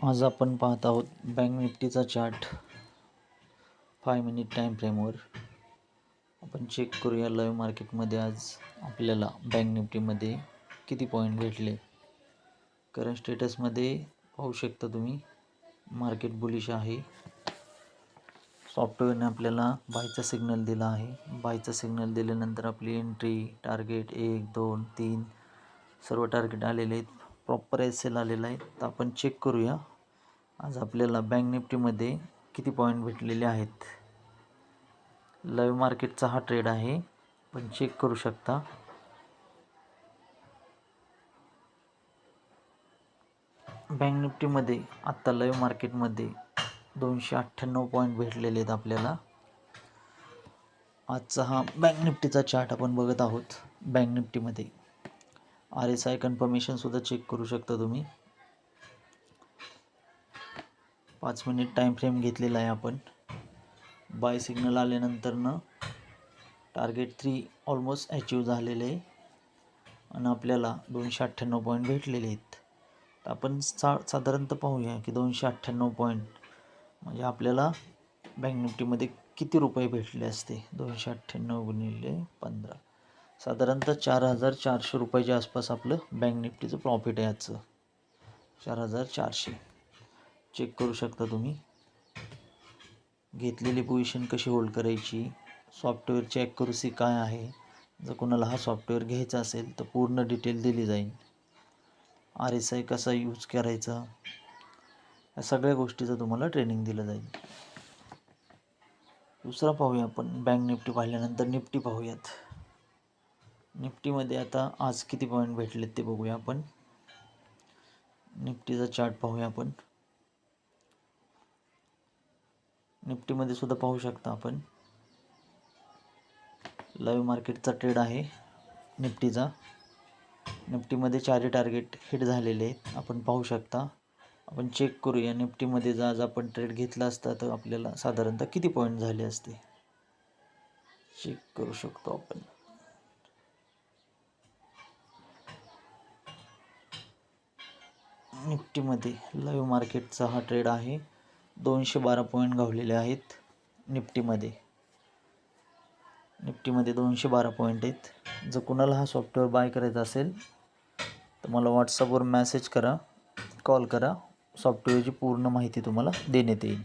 आज आपण पाहत आहोत बँक निफ्टीचा चार्ट 5 मिनिट टाईम फ्रेमवर. आपण चेक करूया लाईव्ह मार्केटमध्ये आज आपल्याला बँक निफ्टीमध्ये किती पॉईंट भेटले. करंट स्टेटसमध्ये पाहू शकता तुम्ही मार्केट बुलिश आहे. सॉफ्टवेअरने आपल्याला बायचा सिग्नल दिला आहे. बायचा सिग्नल दिल्यानंतर आपली एंट्री टार्गेट 1 2 3 सर्व टार्गेट आलेले आहेत. प्रॉपर SL आलेला आहे. तर आपण चेक करूया आज आपल्याला बँक निफ्टीमध्ये किती पॉईंट भेटलेले आहेत. लाईव्ह मार्केटचा हा ट्रेड आहे, पण चेक करू शकता. बँक निफ्टीमध्ये आत्ता लाईव्ह मार्केटमध्ये 298 पॉईंट भेटलेले आहेत आपल्याला. आजचा हा बँक निफ्टीचा चार्ट आपण बघत आहोत. बँक निफ्टीमध्ये RSI कन्फर्मेशनसुद्धा चेक करू शकता तुम्ही. 5 मिनिट टाईम फ्रेम घेतलेला आहे आपण. बाय सिग्नल आल्यानंतरनं टार्गेट 3 ऑलमोस्ट अचीव झालेले आहे आणि आपल्याला 298 पॉईंट भेटलेले आहेत. तर आपण साधारणतः पाहूया की 298 पॉईंट म्हणजे आपल्याला बँक निफ्टीमध्ये किती रुपये भेटले असते. 298 गुणिले 15 साधारणतः 4400 रुपयाच्या आसपास आपलं बँक निफ्टीचं प्रॉफिट आहे आजचं. 4400 चेक करू शकता तुम्ही. घेतलेली पोझिशन कशी होल्ड करायची, सॉफ्टवेअरची ॲक्युरसी काय आहे. जर कोणाला हा सॉफ्टवेअर घ्यायचा असेल तर पूर्ण डिटेल दिली जाईल. RSI कसा यूज करायचा या सगळ्या गोष्टीचं तुम्हाला ट्रेनिंग दिलं जाईल. दुसरा पाहूया आपण बँक निफ्टी पाहिल्यानंतर निफ्टी पाहूयात. निफ्टीमध्ये आता आज किती पॉईंट भेटलेत ते बघूया आपण. निफ्टीचा चार्ट पाहूया आपण. निफ्टीमध्ये सुद्धा पाहू शकता आपण. लाईव्ह मार्केटचा ट्रेड आहे निफ्टीचा. निफ्टीमध्ये 4 टार्गेट हिट झालेले आहेत आपण पाहू शकता. आपण चेक करूया निफ्टीमध्ये जर आज आपण ट्रेड घेतला असता तर आपल्याला साधारणतः किती पॉईंट झाले असते. चेक करू शकतो आपण. निफ्टीमध्ये लाईव्ह मार्केटचा हा ट्रेड आहे. 212 पॉईंट गावलेले आहेत निफ्टीमध्ये. 212 पॉईंट आहेत. जर कुणाला हा सॉफ्टवेअर बाय करायचा असेल तर मला व्हॉट्सअपवर मेसेज करा, कॉल करा. सॉफ्टवेअरची पूर्ण माहिती तुम्हाला देण्यात येईल.